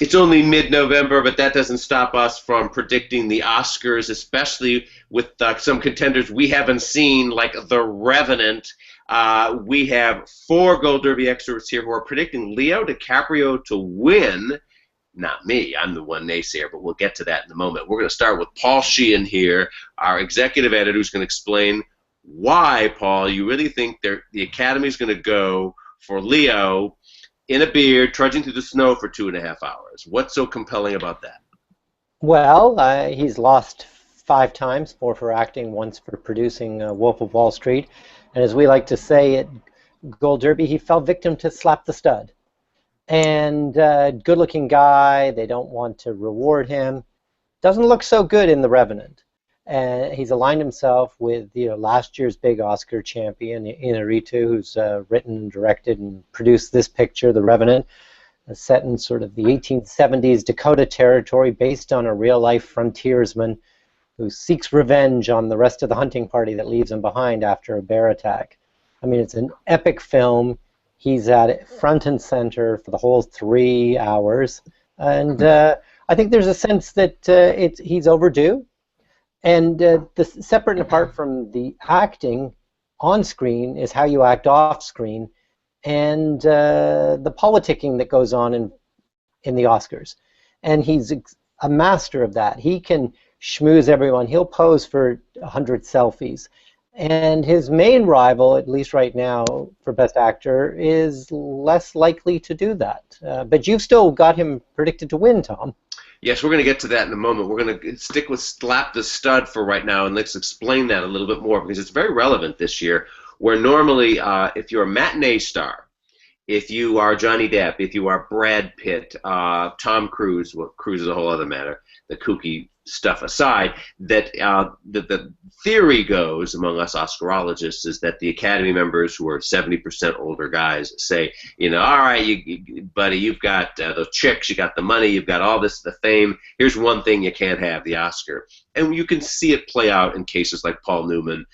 It's only mid-November, but that doesn't stop us from predicting the Oscars, especially with some contenders we haven't seen, like The Revenant. We have four Gold Derby experts here who are predicting Leo DiCaprio to win. Not me, I'm the one naysayer, but we'll get to that in a moment. We're going to start with Paul Sheehan here, our executive editor, who's going to explain why, Paul, you really think the Academy is going to go for Leo in a beard, trudging through the snow for 2.5 hours. What's so compelling about that? Well, he's lost 5 times, 4 for acting, once for producing Wolf of Wall Street. And as we like to say at Gold Derby, he fell victim to slap the stud. And good-looking guy, they don't want to reward him. Doesn't look so good in The Revenant. He's aligned himself with last year's big Oscar champion, Inarritu, who's written and directed and produced this picture, The Revenant, set in sort of the 1870s Dakota Territory, based on a real-life frontiersman who seeks revenge on the rest of the hunting party that leaves him behind after a bear attack. I mean, it's an epic film. He's at it front and center for the whole 3 hours, and I think there's a sense that he's overdue. And separate and apart from the acting on screen is how you act off screen, and the politicking that goes on in the Oscars. And he's a master of that. He can schmooze everyone. He'll pose for 100 selfies. And his main rival, at least right now, for Best Actor, is less likely to do that. But you've still got him predicted to win, Tom. Yes, we're going to get to that in a moment. We're going to stick with Slap the Stud for right now, and let's explain that a little bit more, because it's very relevant this year, where normally if you're a matinee star, if you are Johnny Depp, if you are Brad Pitt, Tom Cruise, well, Cruise is a whole other matter, the kooky stuff aside, that the theory goes among us Oscarologists is that the Academy members, who are 70% older guys, say, all right, buddy, you've got those chicks, you got the money, you've got all this, the fame. Here's one thing you can't have, the Oscar. And you can see it play out in cases like Paul Newman,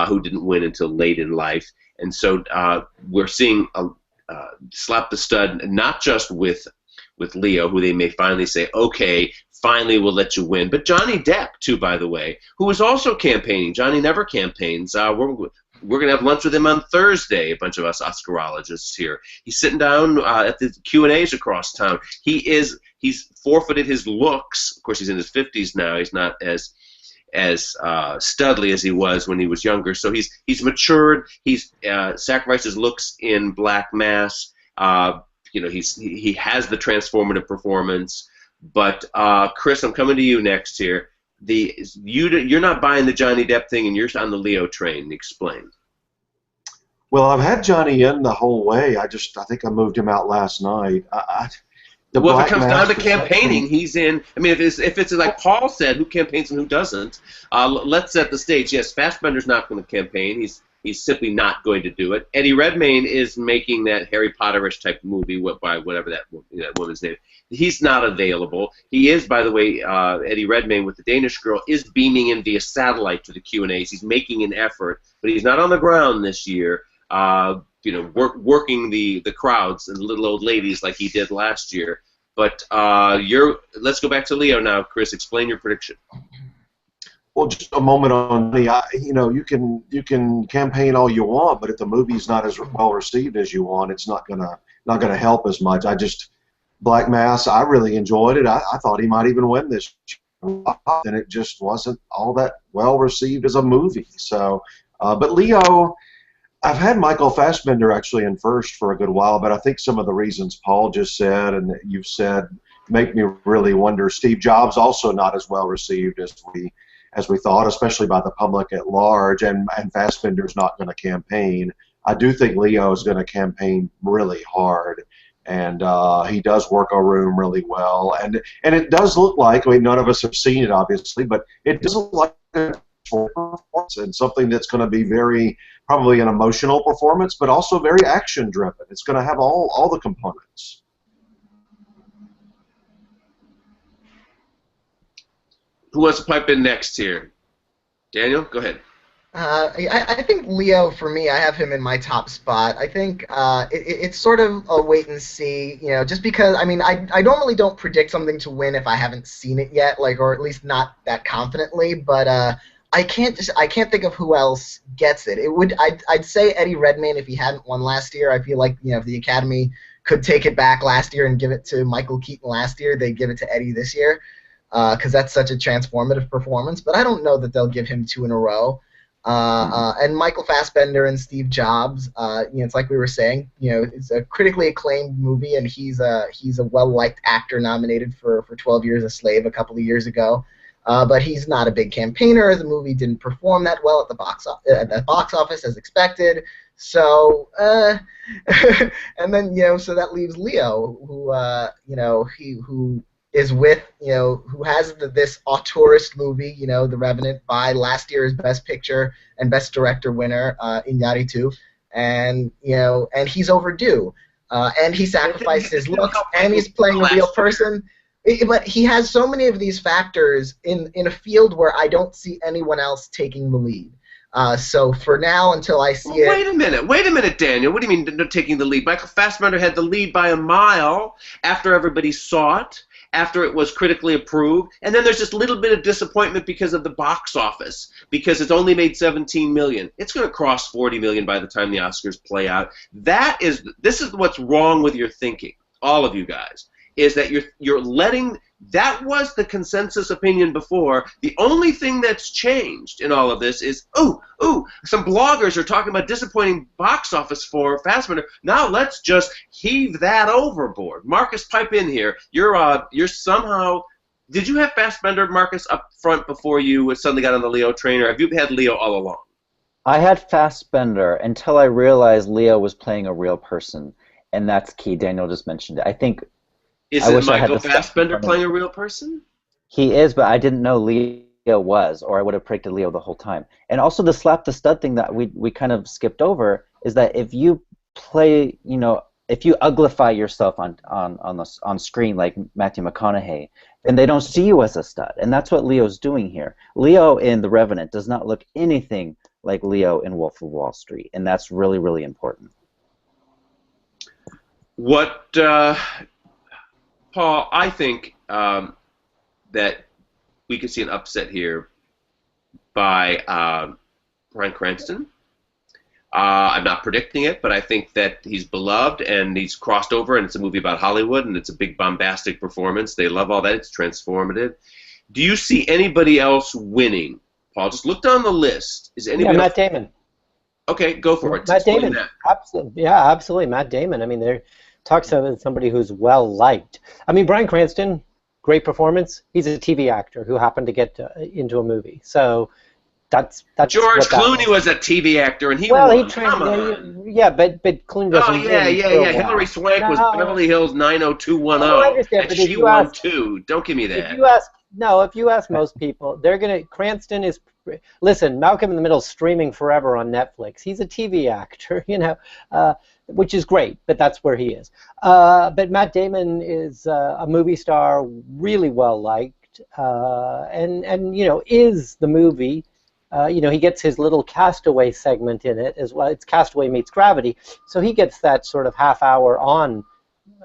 who didn't win until late in life. And so we're seeing Slap the Stud, not just with Leo, who they may finally say, okay, finally we'll let you win, but Johnny Depp, too, by the way, who is also campaigning. Johnny never campaigns. We're going to have lunch with him on Thursday, a bunch of us Oscarologists here. He's sitting down at the Q&As across town. He's forfeited his looks. Of course, he's in his 50s now. He's not as studly as he was when he was younger. So he's matured. He's sacrificed his looks in Black Mass. He has the transformative performance. But Chris, I'm coming to you next here. You're not buying the Johnny Depp thing, and you're on the Leo train. Explain. Well, I've had Johnny in the whole way. I think I moved him out last night. If it comes down to campaigning, he's in. I mean, if it's like Paul said, who campaigns and who doesn't, let's set the stage. Yes, Fassbender's not going to campaign. He's simply not going to do it. Eddie Redmayne is making that Harry Potterish type movie by whatever that woman's name. He's not available. He is, by the way, Eddie Redmayne with the Danish Girl is beaming in via satellite to the Q&As. He's making an effort, but he's not on the ground this year. Working the crowds and the little old ladies like he did last year. But let's go back to Leo now, Chris. Explain your prediction. Well, just a moment on me. You can campaign all you want, but if the movie's not as well received as you want, it's not gonna help as much. Black Mass, I really enjoyed it. I thought he might even win this year, and it just wasn't all that well received as a movie. So, but Leo, I've had Michael Fassbender actually in first for a good while, but I think some of the reasons Paul just said and that you've said make me really wonder. Steve Jobs also not as well received as we thought, especially by the public at large, and Fassbender's not going to campaign. I do think Leo is going to campaign really hard, and he does work a room really well, and it does look like, I mean, none of us have seen it obviously, but it does look like a performance and something that's going to be probably an emotional performance, but also very action driven. It's going to have all the components. Who wants to pipe in next here? Daniel, go ahead. I think Leo, for me, I have him in my top spot. I think it's sort of a wait and see, just because, I mean, I normally don't predict something to win if I haven't seen it yet, like, or at least not that confidently, but I can't think of who else gets it. I'd say Eddie Redmayne if he hadn't won last year. I feel like, if the Academy could take it back last year and give it to Michael Keaton last year, they'd give it to Eddie this year, because that's such a transformative performance, but I don't know that they'll give him two in a row. And Michael Fassbender and Steve Jobs, it's like we were saying, it's a critically acclaimed movie, and he's a well-liked actor nominated for 12 Years a Slave a couple of years ago. But he's not a big campaigner. The movie didn't perform that well at the box office as expected. So, and then so that leaves Leo, who is with, who has this auteurist movie, The Revenant, by last year's Best Picture and Best Director winner, Iñárritu, and and he's overdue, and he sacrificed his looks, and he's playing a real person. But he has so many of these factors in a field where I don't see anyone else taking the lead. So for now, until I see it... Wait a minute, Daniel. What do you mean taking the lead? Michael Fassbender had the lead by a mile after everybody saw it, after it was critically approved, and then there's this little bit of disappointment because of the box office, because it's only made $17 million. It's going to cross $40 million by the time the Oscars play out. This is what's wrong with your thinking, all of you guys, is that you're letting... That was the consensus opinion before. The only thing that's changed in all of this is, some bloggers are talking about disappointing box office for Fassbender. Now let's just heave that overboard. Marcus, pipe in here. You're somehow... Did you have Fassbender, Marcus, up front before you suddenly got on the Leo train, or have you had Leo all along? I had Fassbender until I realized Leo was playing a real person, and that's key. Daniel just mentioned it. I think... Is it Michael Fassbender playing a real person? He is, but I didn't know Leo was, or I would have predicted Leo the whole time. And also the slap the stud thing that we kind of skipped over is that if you play, if you uglify yourself on screen like Matthew McConaughey, then they don't see you as a stud, and that's what Leo's doing here. Leo in The Revenant does not look anything like Leo in Wolf of Wall Street, and that's really, really important. Paul, I think that we could see an upset here by Bryan Cranston. I'm not predicting it, but I think that he's beloved and he's crossed over, and it's a movie about Hollywood, and it's a big bombastic performance. They love all that. It's transformative. Do you see anybody else winning, Paul? Just look down the list. Is anybody Matt Damon. Okay, go for it. Matt Damon. Absolutely. Yeah, absolutely. Matt Damon. I mean, they're talks about somebody who's well liked. I mean, Bryan Cranston, great performance. He's a TV actor who happened to get into a movie. So that's George Clooney was a TV actor, and he won. But Clooney doesn't. Hilary Swank was Beverly Hills 90210, and she won too. Don't give me that. If you ask most people, they're gonna. Cranston is. Listen, Malcolm in the Middle is streaming forever on Netflix. He's a TV actor, which is great, but that's where he is. But Matt Damon is a movie star, really well liked, and is the movie. He gets his little Castaway segment in it as well. It's Castaway meets Gravity, so he gets that sort of half hour on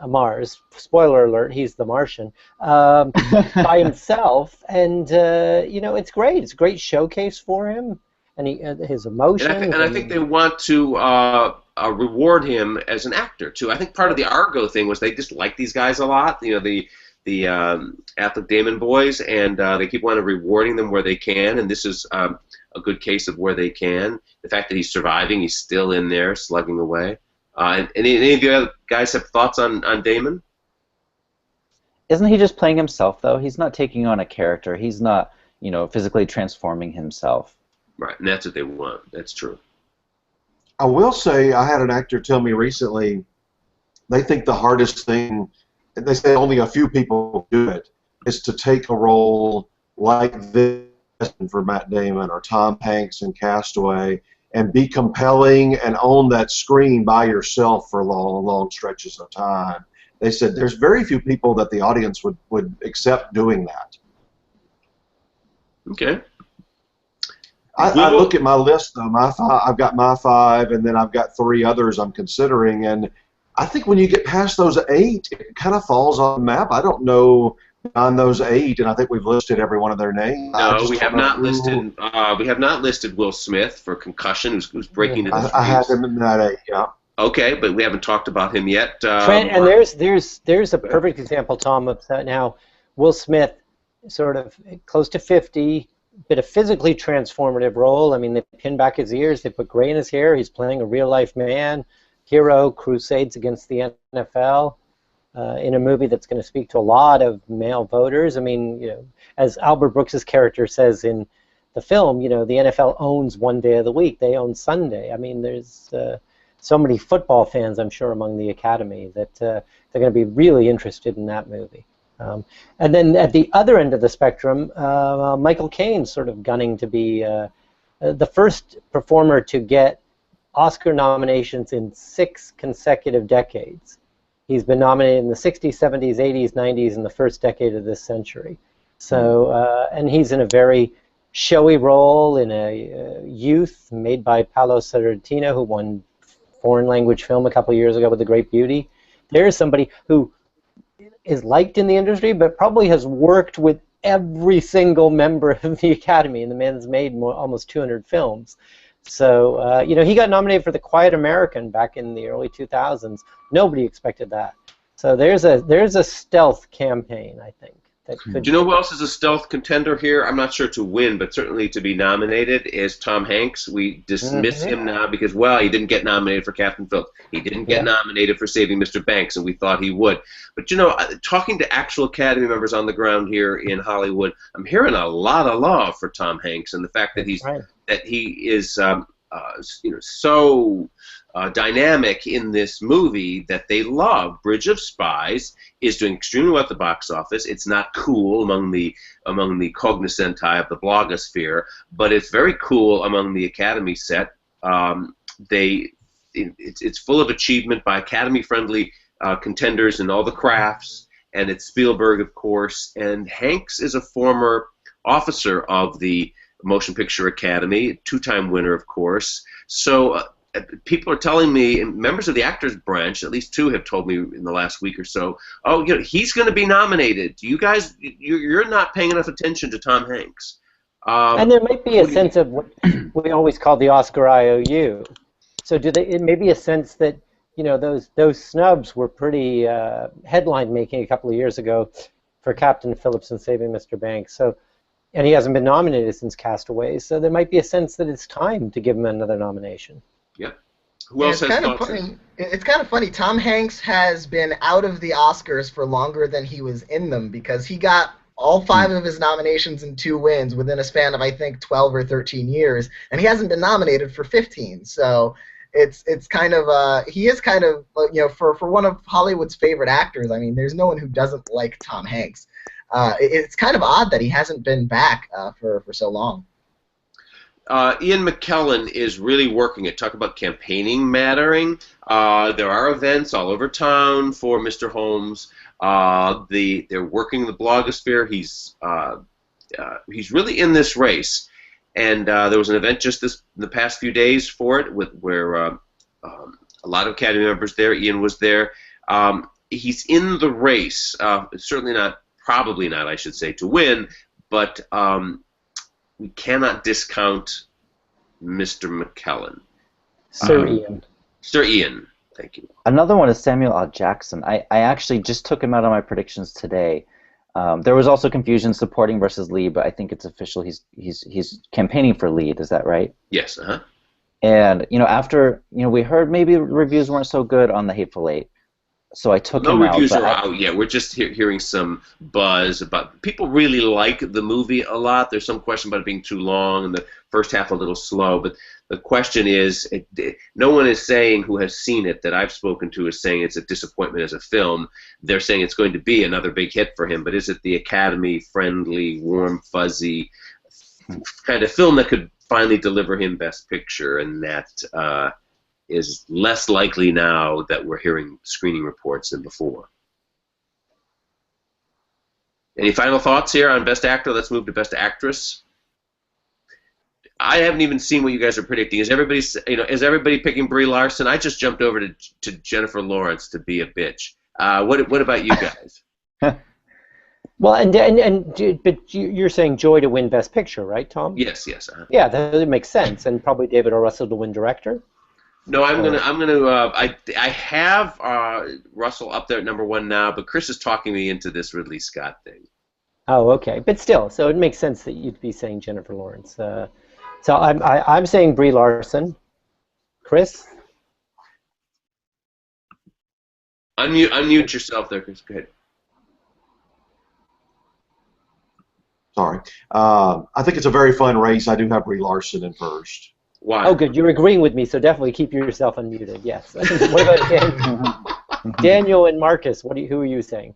Mars. Spoiler alert: he's the Martian by himself, and it's great. It's a great showcase for him, and his emotion. And I think they want to reward him as an actor too. I think part of the Argo thing was they just like these guys a lot. The Affleck Damon boys, and they keep wanting rewarding them where they can. And this is a good case of where they can. The fact that he's surviving, he's still in there slugging away. And any of you other guys have thoughts on Damon? Isn't he just playing himself, though? He's not taking on a character. He's not, physically transforming himself. Right, and that's what they want. That's true. I will say, I had an actor tell me recently, they think the hardest thing, and they say only a few people do it, is to take a role like this for Matt Damon or Tom Hanks in Castaway, and be compelling and own that screen by yourself for long, long stretches of time. They said there's very few people that the audience would accept doing that. Okay. I look at my list though. I've got my 5, and then I've got 3 others I'm considering. And I think when you get past those 8, it kind of falls on the map. I don't know on those 8, and I think we've listed every one of their names. No, we have not listed. We have not listed Will Smith for concussion, who's breaking into the I had him in that 8. Yeah. Okay, but we haven't talked about him yet. And there's a perfect example, Tom, of that now. Will Smith, sort of close to 50, bit of physically transformative role. I mean, they pinned back his ears, they put gray in his hair. He's playing a real-life man, hero, crusades against the NFL, in a movie that's going to speak to a lot of male voters. I mean, as Albert Brooks's character says in the film, the NFL owns one day of the week. They own Sunday. I mean, there's so many football fans, I'm sure, among the Academy that they're going to be really interested in that movie. And then at the other end of the spectrum, Michael Caine sort of gunning to be the first performer to get Oscar nominations in 6 consecutive decades. He's been nominated in the 60s, 70s, 80s, 90s, and the first decade of this century. So, and he's in a very showy role in a Youth made by Paolo Sorrentino, who won foreign language film a couple years ago with The Great Beauty. There's somebody who is liked in the industry, but probably has worked with every single member of the Academy, and the man's made almost 200 films. So, he got nominated for The Quiet American back in the early 2000s. Nobody expected that. So there's a stealth campaign, I think. That could. Do you know who else is a stealth contender here? I'm not sure to win, but certainly to be nominated is Tom Hanks. We dismiss him now because, he didn't get nominated for Captain Phillips. He didn't get nominated for Saving Mr. Banks, and we thought he would. But, talking to actual Academy members on the ground here in Hollywood, I'm hearing a lot of love for Tom Hanks and the fact that he is so dynamic in this movie that they love. Bridge of Spies is doing extremely well at the box office. It's not cool among the cognoscenti of the blogosphere, but it's very cool among the Academy set. It's full of achievement by Academy-friendly contenders in all the crafts, and it's Spielberg, of course, and Hanks is a former officer of the Motion Picture Academy, 2-time winner, of course. So people are telling me, and members of the actors branch, at least 2 have told me in the last week or so, he's going to be nominated. You guys, you're not paying enough attention to Tom Hanks. And there might be a sense of what we always call the Oscar IOU. So it may be a sense that those snubs were pretty headline-making a couple of years ago for Captain Phillips and Saving Mr. Banks. So. And he hasn't been nominated since Castaway, so there might be a sense that it's time to give him another nomination. Yeah. Who else has thoughts? It's kind of funny. Tom Hanks has been out of the Oscars for longer than he was in them because he got all 5 of his nominations and 2 wins within a span of, I think, 12 or 13 years, and he hasn't been nominated for 15. So it's kind of he is kind of for one of Hollywood's favorite actors. I mean, there's no one who doesn't like Tom Hanks. It's kind of odd that he hasn't been back for so long. Ian McKellen is really working it. Talk about campaigning mattering. There are events all over town for Mr. Holmes. They're working the blogosphere. He's really in this race. And there was an event just the past few days for it where a lot of Academy members there. Ian was there. He's in the race. Probably not, I should say, to win, but we cannot discount Mr. McKellen. Sir Ian. Sir Ian, thank you. Another one is Samuel L. Jackson. I actually just took him out on my predictions today. There was also confusion supporting versus lead, but I think it's official. He's campaigning for lead. Is that right? Yes. And after we heard maybe reviews weren't so good on The Hateful Eight. So I took him out. No reviews are out yet. We're just hearing some buzz about. People really like the movie a lot. There's some question about it being too long and the first half a little slow. But the question is, no one is saying who has seen it that I've spoken to is saying it's a disappointment as a film. They're saying it's going to be another big hit for him. But is it the Academy-friendly, warm, fuzzy kind of film that could finally deliver him Best Picture? And that is less likely now that we're hearing screening reports than before. Any final thoughts here on Best Actor? Let's move to Best Actress. I haven't even seen what you guys are predicting. Is everybody picking Brie Larson? I just jumped over to Jennifer Lawrence to be a bitch. What about you guys? Well, but you're saying Joy to win Best Picture, right, Tom? Yes. Yeah, that makes sense, and probably David O. Russell to win Director. No, I have Russell up there at number 1 now, but Chris is talking me into this Ridley Scott thing. Oh, okay, but still, so it makes sense that you'd be saying Jennifer Lawrence. So I'm saying Brie Larson. Chris? Unmute yourself there, Chris. Go ahead. Sorry. I think it's a very fun race. I do have Brie Larson in first. Why? Oh, good. You're agreeing with me, so definitely keep yourself unmuted. Yes. What about Daniel? Daniel and Marcus? Who are you saying?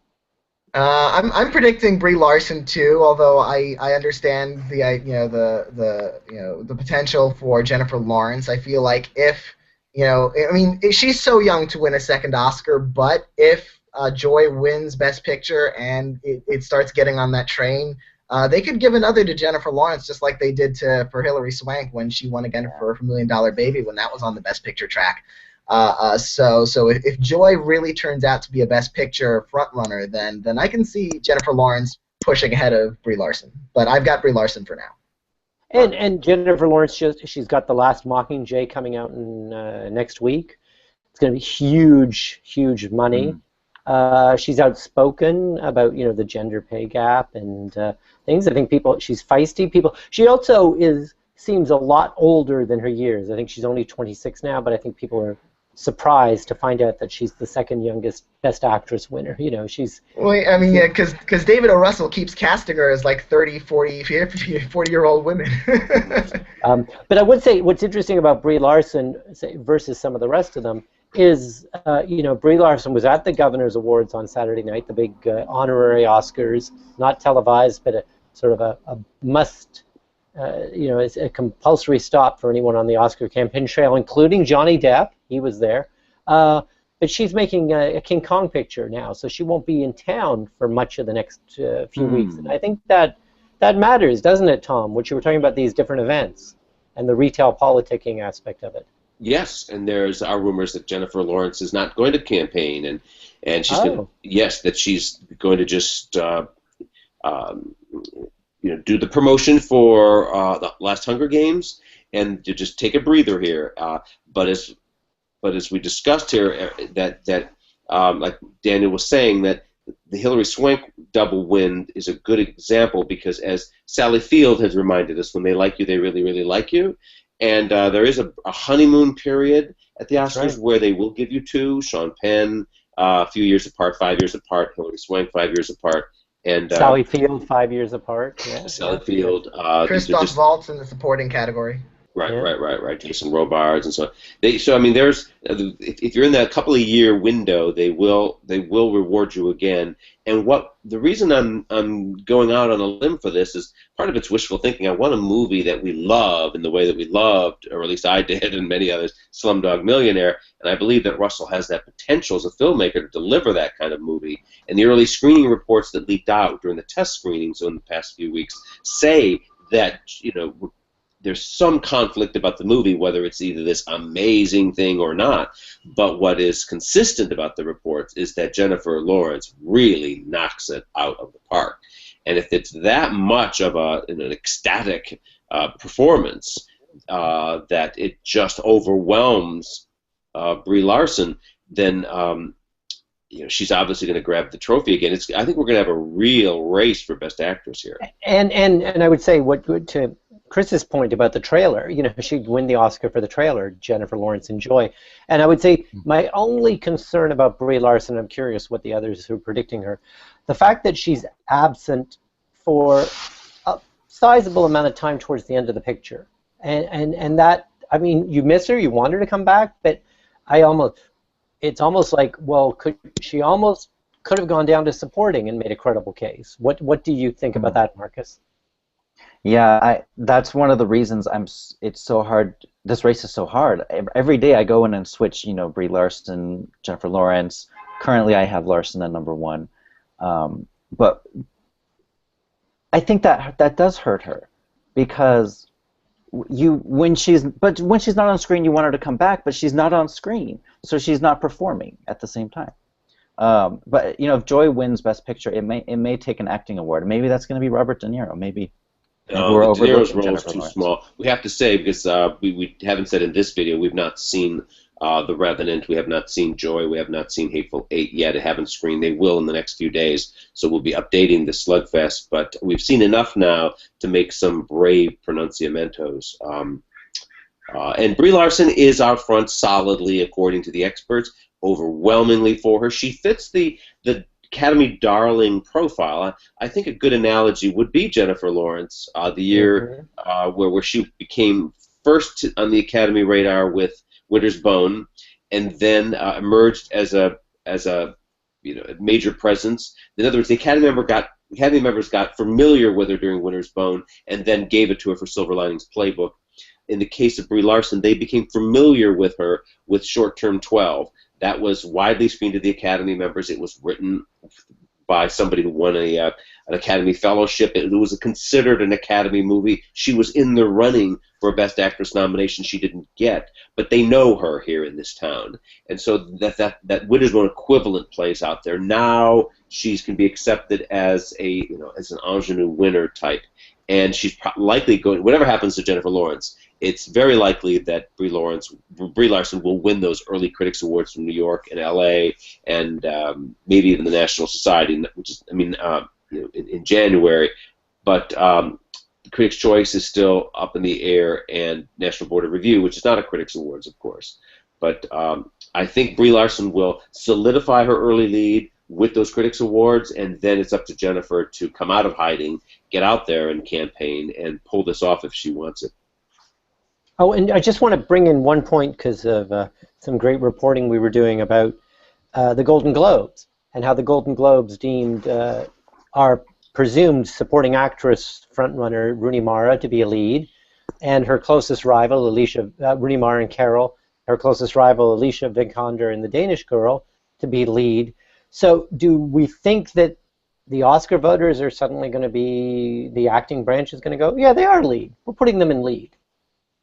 I'm predicting Brie Larson too. Although I understand the potential for Jennifer Lawrence. I feel like she's so young to win a second Oscar, but if Joy wins Best Picture and it starts getting on that train. They could give another to Jennifer Lawrence, just like they did for Hilary Swank when she won again for $1 Million Baby when that was on the Best Picture track. So if Joy really turns out to be a Best Picture frontrunner, then I can see Jennifer Lawrence pushing ahead of Brie Larson. But I've got Brie Larson for now. And Jennifer Lawrence, she's got The Last Mockingjay coming out in next week. It's going to be huge money. She's outspoken about the gender pay gap and things. I think she's feisty. She also seems a lot older than her years. I think she's only 26 now, but I think people are surprised to find out that she's the second youngest Best Actress winner. She's. Well, I mean, yeah, because David O. Russell keeps casting her as like 30, 40, 40-year-old women. But I would say what's interesting about Brie Larson versus some of the rest of them is, Brie Larson was at the Governor's Awards on Saturday night, the big honorary Oscars, not televised, but a sort of a must. It's a compulsory stop for anyone on the Oscar campaign trail, including Johnny Depp. He was there. But she's making a King Kong picture now, so she won't be in town for much of the next few weeks. And I think that matters, doesn't it, Tom? What you were talking about, these different events and the retail politicking aspect of it. Yes, and there's rumors that Jennifer Lawrence is not going to campaign, and she's that she's going to just do the promotion for the last Hunger Games and to just take a breather here. But as we discussed here, that like Daniel was saying, that the Hilary Swank double win is a good example because, as Sally Field has reminded us, when they like you, they really, really like you. And there is a honeymoon period at the Oscars where they will give you two. Sean Penn, a few years apart, 5 years apart. Hilary Swank, 5 years apart. And Sally Field, 5 years apart. Yeah. Sally Field. Christoph Waltz in the supporting category. Right. Jason Robards and so on. So I mean, there's if you're in that couple of year window, they will reward you again. And the reason I'm going out on a limb for this is part of it's wishful thinking. I want a movie that we love in the way that we loved, or at least I did, and many others, Slumdog Millionaire. And I believe that Russell has that potential as a filmmaker to deliver that kind of movie. And the early screening reports that leaked out during the test screenings in the past few weeks say that there's some conflict about the movie, whether it's either this amazing thing or not. But what is consistent about the reports is that Jennifer Lawrence really knocks it out of the park. And if it's that much of an ecstatic performance that it just overwhelms Brie Larson, then she's obviously going to grab the trophy again. I think we're going to have a real race for Best Actress here. And I would say to Chris's point about the trailer, she'd win the Oscar for the trailer, Jennifer Lawrence and Joy. And I would say my only concern about Brie Larson, I'm curious what the others who are predicting her, the fact that she's absent for a sizable amount of time towards the end of the picture. And that, I mean, you miss her, you want her to come back, but it's almost like, well, she almost could have gone down to supporting and made a credible case. What do you think about that, Marcus? Yeah, that's one of the reasons it's so hard. This race is so hard. Every day I go in and switch, Brie Larson, Jennifer Lawrence. Currently I have Larson at number 1. But I think that does hurt her because when she's not on screen, you want her to come back, but she's not on screen, so she's not performing at the same time. But if Joy wins Best Picture, it may take an acting award. Maybe that's going to be Robert De Niro. Maybe we're De Niro's overlooking role is Jennifer too Lawrence. small. We have to say, because we haven't said in this video, we've not seen The Revenant, we have not seen Joy, we have not seen Hateful Eight yet. It haven't screened. They will in the next few days, so we'll be updating the Slugfest. But we've seen enough now to make some brave pronunciamentos. And Brie Larson is out front solidly, according to the experts, overwhelmingly for her. She fits the Academy darling profile. I think a good analogy would be Jennifer Lawrence, the year where she became first on the Academy radar with Winter's Bone, and then emerged as a major presence. In other words, the Academy members got familiar with her during Winter's Bone, and then gave it to her for Silver Linings Playbook. In the case of Brie Larson, they became familiar with her with Short Term 12. That was widely screened to the Academy members. It was written by somebody who won an Academy Fellowship. It was considered an Academy movie. She was in the running for a Best Actress nomination she didn't get, but they know her here in this town. And so that Winter's Bone equivalent plays out there. Now she can be accepted as as an ingenue winner type. And she's likely going, whatever happens to Jennifer Lawrence, it's very likely that Brie Larson will win those early Critics Awards from New York and L.A. and maybe even the National Society, which is, in January. But Critics' Choice is still up in the air, and National Board of Review, which is not a Critics Awards, of course. But I think Brie Larson will solidify her early lead with those Critics Awards, and then it's up to Jennifer to come out of hiding, get out there and campaign, and pull this off if she wants it. Oh, and I just want to bring in one point because of some great reporting we were doing about the Golden Globes and how the Golden Globes deemed our presumed supporting actress frontrunner Rooney Mara to be a lead, and her closest rival, Rooney Mara and Carol, her closest rival, Alicia Vikander in The Danish Girl, to be lead. So do we think that the Oscar voters are suddenly going to be, the acting branch is going to go, yeah, they are lead. We're putting them in lead.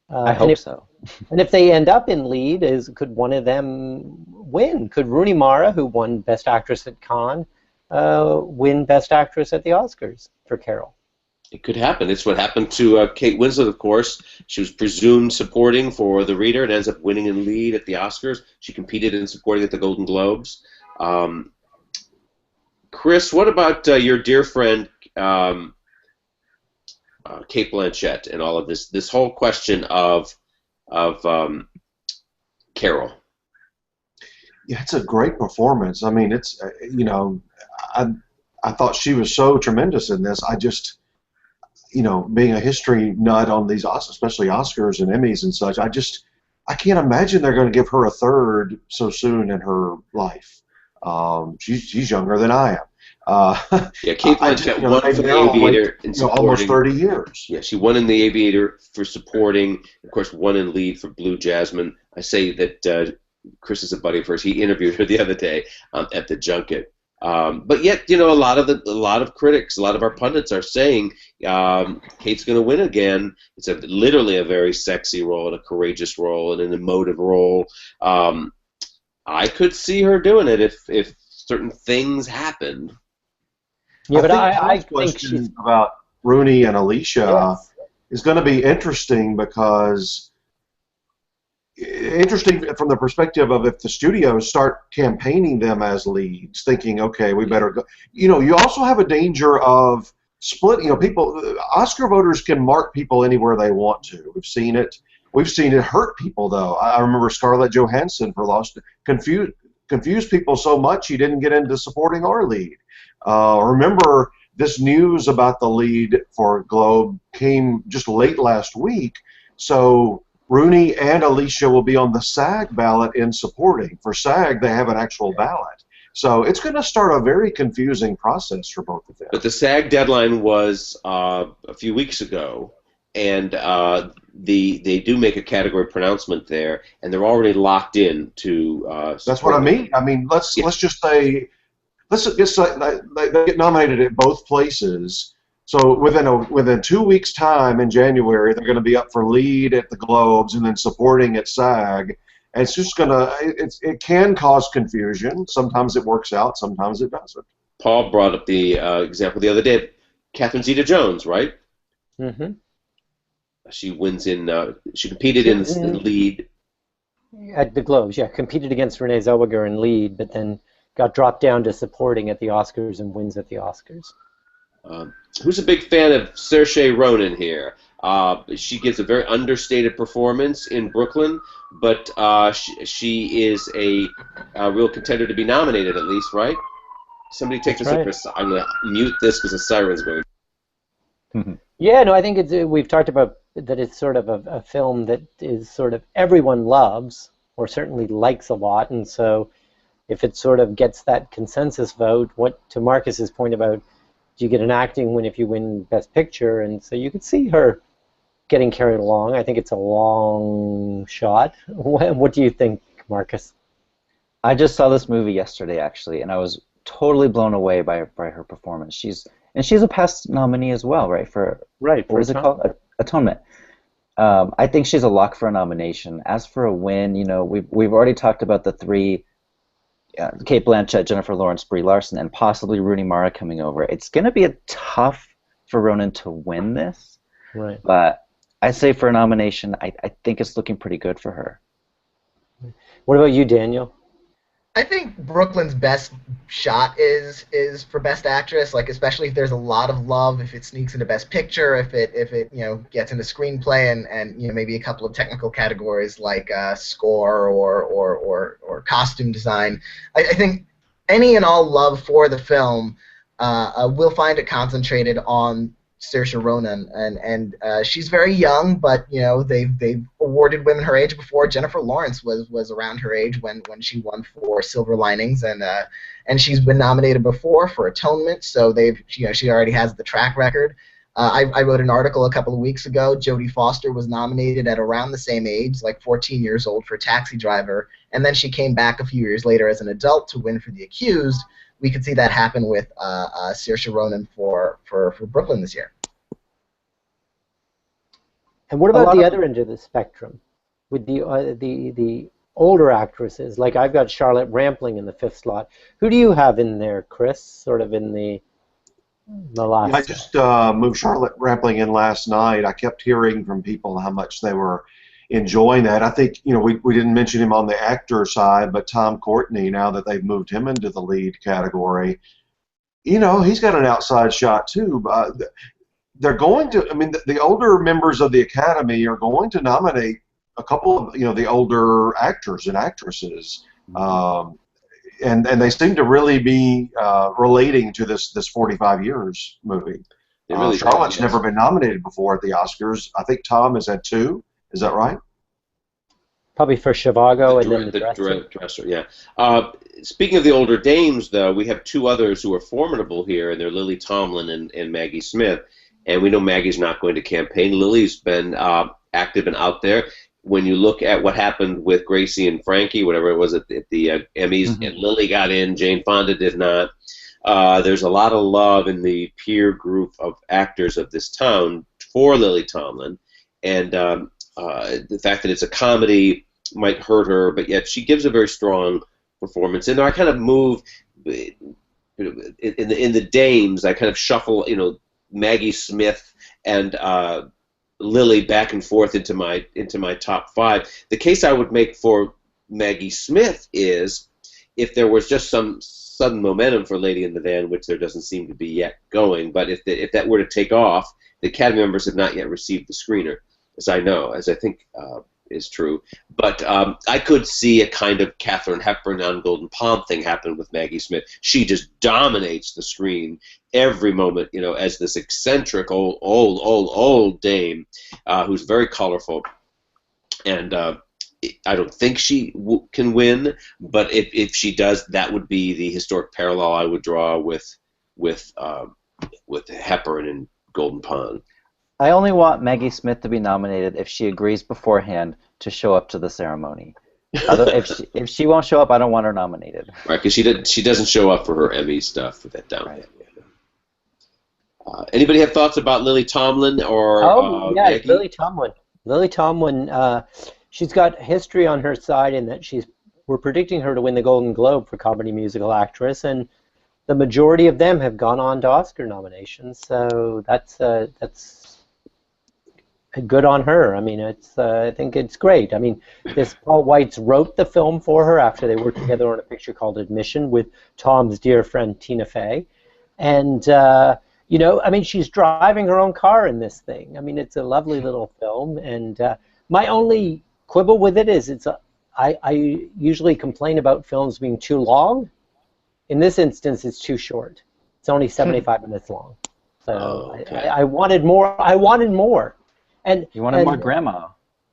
I hope so. And if they end up in lead, could one of them win? Could Rooney Mara, who won Best Actress at Cannes, win Best Actress at the Oscars for Carol? It could happen. It's what happened to Kate Winslet, of course. She was presumed supporting for The Reader and ends up winning in lead at the Oscars. She competed in supporting at the Golden Globes. Chris, what about your dear friend Cate Blanchett and all of this whole question of Carol? Yeah, it's a great performance. I mean, it's I thought she was so tremendous in this. I just, being a history nut on these, especially Oscars and Emmys and such, I can't imagine they're going to give her a third so soon in her life. She's younger than I am. Yeah, Cate Blanchett won for The Aviator in supporting. Almost 30 years. Yeah, she won in The Aviator for supporting. Of course, won in lead for Blue Jasmine. I say that Chris is a buddy of hers. He interviewed her the other day at the junket. But yet, a lot of critics, a lot of our pundits are saying Kate's going to win again. It's literally a very sexy role, and a courageous role, and an emotive role. I could see her doing it if certain things happened. Yeah, but I think she's about Rooney and Alicia is going to be interesting because from the perspective of if the studios start campaigning them as leads, thinking, okay, we better go. You also have a danger of split. People, Oscar voters can mark people anywhere they want to. We've seen it. We've seen it hurt people, though. I remember Scarlett Johansson for Lost confused people so much he didn't get into supporting our lead. Remember, this news about the lead for Globe came just late last week, so Rooney and Alicia will be on the SAG ballot in supporting. For SAG, they have an actual ballot. So it's going to start a very confusing process for both of them. But the SAG deadline was a few weeks ago, and they do make a category pronouncement there, and they're already locked in to. That's what I mean. I mean, let's just say. They get nominated at both places, So within 2 weeks' time in January, they're going to be up for lead at the Globes and then supporting at SAG. And it's just it can cause confusion. Sometimes it works out, sometimes it doesn't. Paul brought up the example the other day. Catherine Zeta-Jones, right? Mm-hmm. She wins she competed in the lead. At the Globes, yeah, competed against Renee Zellweger in lead, but then got dropped down to supporting at the Oscars and wins at the Oscars. Who's a big fan of Saoirse Ronan here? She gives a very understated performance in Brooklyn, but she is a real contender to be nominated at least, right? Somebody take this up. I'm going to mute this because the siren's going. Mm-hmm. Yeah, no, I think we've talked about that it's sort of a film that is sort of everyone loves or certainly likes a lot, and so if it sort of gets that consensus vote, to Marcus's point about do you get an acting win if you win Best Picture, and so you could see her getting carried along. I think it's a long shot. What do you think, Marcus? I just saw this movie yesterday, actually, and I was totally blown away by her performance. She's a past nominee as well, right? What is it called? Atonement. I think she's a lock for a nomination. As for a win, we've already talked about the three: Cate Blanchett, Jennifer Lawrence, Brie Larson, and possibly Rooney Mara coming over. It's going to be tough for Ronan to win this, right? But I say for a nomination, I think it's looking pretty good for her. What about you, Daniel? I think Brooklyn's best shot is for Best Actress, like especially if there's a lot of love, if it sneaks into Best Picture, if it gets into screenplay and maybe a couple of technical categories like score or costume design. I think any and all love for the film will find it concentrated on Saoirse Ronan, and she's very young, but they've awarded women her age before. Jennifer Lawrence was around her age when she won for Silver Linings, and she's been nominated before for Atonement, so she already has the track record. I wrote an article a couple of weeks ago. Jodie Foster was nominated at around the same age, like 14 years old, for Taxi Driver, and then she came back a few years later as an adult to win for The Accused. We could see that happen with Saoirse Ronan for Brooklyn this year. And what about the other end of the spectrum, with the older actresses? Like I've got Charlotte Rampling in the 5th slot. Who do you have in there, Chris? Sort of in the last. I just moved Charlotte Rampling in last night. I kept hearing from people how much they were enjoying that. I think we didn't mention him on the actor side, but Tom Courtenay, now that they've moved him into the lead category, he's got an outside shot too. They're going to. I mean, the older members of the Academy are going to nominate a couple of the older actors and actresses, and they seem to really be relating to this 45 Years movie. Really Charlotte's never been nominated before at the Oscars. I think Tom has had 2. Is that right? Probably for Zhivago and then the Dresser. Yeah. Speaking of the older dames, though, we have 2 others who are formidable here, and they're Lily Tomlin and Maggie Smith. And we know Maggie's not going to campaign. Lily's been active and out there. When you look at what happened with Gracie and Frankie, whatever it was at the Emmys, and Lily got in, Jane Fonda did not. There's a lot of love in the peer group of actors of this town for Lily Tomlin. And the fact that it's a comedy might hurt her, but yet she gives a very strong performance. And I kind of move in the dames. I kind of shuffle, Maggie Smith and Lily back and forth into my top 5. The case I would make for Maggie Smith is if there was just some sudden momentum for Lady in the Van, which there doesn't seem to be yet going, but if that were to take off, the Academy members have not yet received the screener, as I think is true. But I could see a kind of Katharine Hepburn on Golden Pond thing happen with Maggie Smith. She just dominates the screen every moment, as this eccentric old dame who's very colorful. And I don't think she can win, but if she does, that would be the historic parallel I would draw with Hepburn and Golden Pond. I only want Maggie Smith to be nominated if she agrees beforehand to show up to the ceremony. If she won't show up, I don't want her nominated. Right, because she doesn't show up for her Emmy stuff with that down. Right. Anybody have thoughts about Lily Tomlin or Oh, yeah, Maggie? Lily Tomlin. Lily Tomlin, she's got history on her side in that we're predicting her to win the Golden Globe for Comedy Musical Actress, and the majority of them have gone on to Oscar nominations. So that's good on her. I mean, I think it's great. I mean, this Paul Weitz wrote the film for her after they worked together on a picture called Admission with Tom's dear friend Tina Fey, and I mean, she's driving her own car in this thing. I mean, it's a lovely little film, and my only quibble with it is I usually complain about films being too long. In this instance, it's too short. It's only 75 minutes long. So okay. I wanted more. I wanted more. And You wanted more grandma.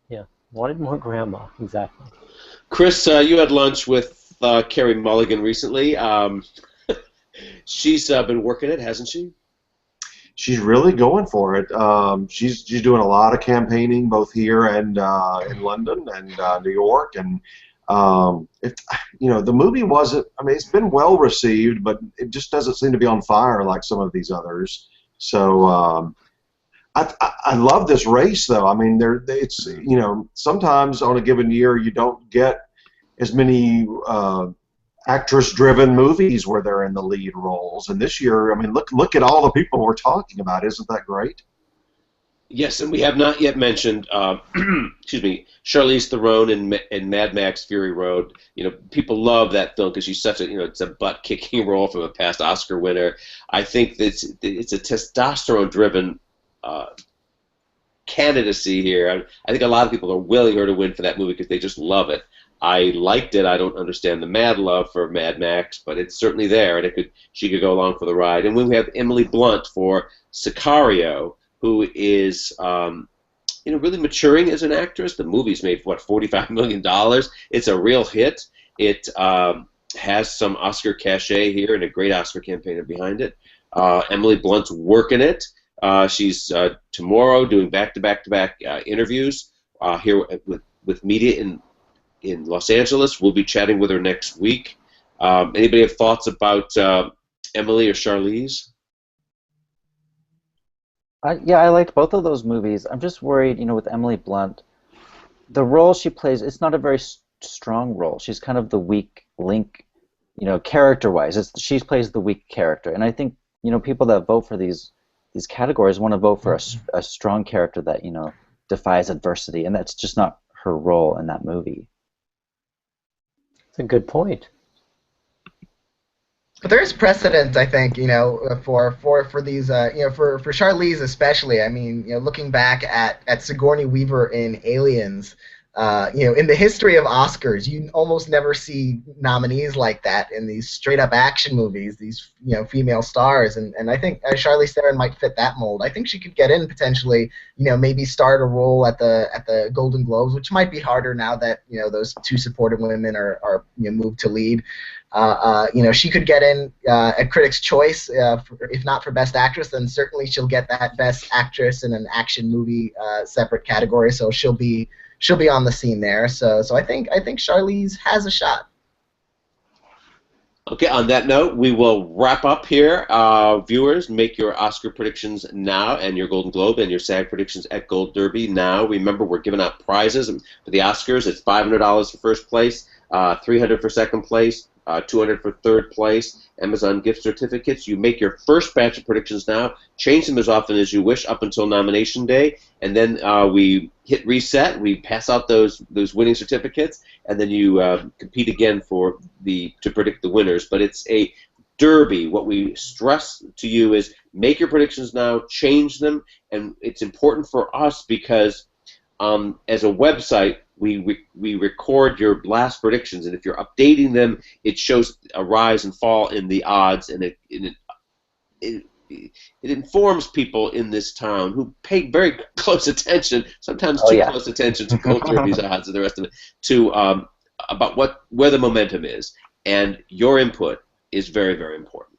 Yeah, wanted more grandma, exactly. Chris, you had lunch with Carey Mulligan recently. She's been working it, hasn't she? She's really going for it. She's doing a lot of campaigning both here and in London and New York. And the movie wasn't. I mean, it's been well received, but it just doesn't seem to be on fire like some of these others. So. I love this race, though. I mean, it's sometimes on a given year you don't get as many actress-driven movies where they're in the lead roles, and this year, I mean, look at all the people we're talking about. Isn't that great? Yes, and we have not yet mentioned, excuse me, Charlize Theron in Mad Max: Fury Road. You know, people love that film because she's such a, it's a butt-kicking role from a past Oscar winner. I think that it's a testosterone-driven candidacy here. I think a lot of people are willing her to win for that movie because they just love it. I liked it. I don't understand the mad love for Mad Max, but it's certainly there, and she could go along for the ride. And when we have Emily Blunt for Sicario, who is really maturing as an actress. The movie's made $45 million. It's a real hit. It has some Oscar cachet here and a great Oscar campaigner behind it. Emily Blunt's working it. She's tomorrow doing back-to-back interviews here with media in Los Angeles. We'll be chatting with her next week. Anybody have thoughts about Emily or Charlize? Yeah, I liked both of those movies. I'm just worried, with Emily Blunt, the role she plays, it's not a very strong role. She's kind of the weak link, character-wise. She plays the weak character, and I think people that vote for these categories want to vote for a strong character that defies adversity, and that's just not her role in that movie. That's a good point. But there's precedent, I think, for these, for Charlize especially. I mean, looking back at Sigourney Weaver in Aliens, in the history of Oscars, you almost never see nominees like that in these straight-up action movies, these female stars, and I think Charlize Theron might fit that mold. I think she could get in potentially, maybe start a role at the Golden Globes, which might be harder now that those two supportive women are moved to lead. She could get in at Critics' Choice, if not for Best Actress, then certainly she'll get that Best Actress in an action movie separate category. So she'll be on the scene there. So I think Charlize has a shot. Okay, on that note, we will wrap up here. Viewers, make your Oscar predictions now, and your Golden Globe and your SAG predictions at Gold Derby now. Remember, we're giving out prizes for the Oscars. It's $500 for first place, $300 for second place, $200 for third place, Amazon gift certificates. You make your first batch of predictions now, change them as often as you wish up until nomination day, and then we hit reset, we pass out those winning certificates, and then you compete again to predict the winners. But it's a derby. What we stress to you is make your predictions now, change them, and it's important for us because as a website, we record your last predictions, and if you're updating them, it shows a rise and fall in the odds, and it informs people in this town who pay very close attention, sometimes close attention to Gold Derby's odds and the rest of it, to about where the momentum is, and your input is very, very important.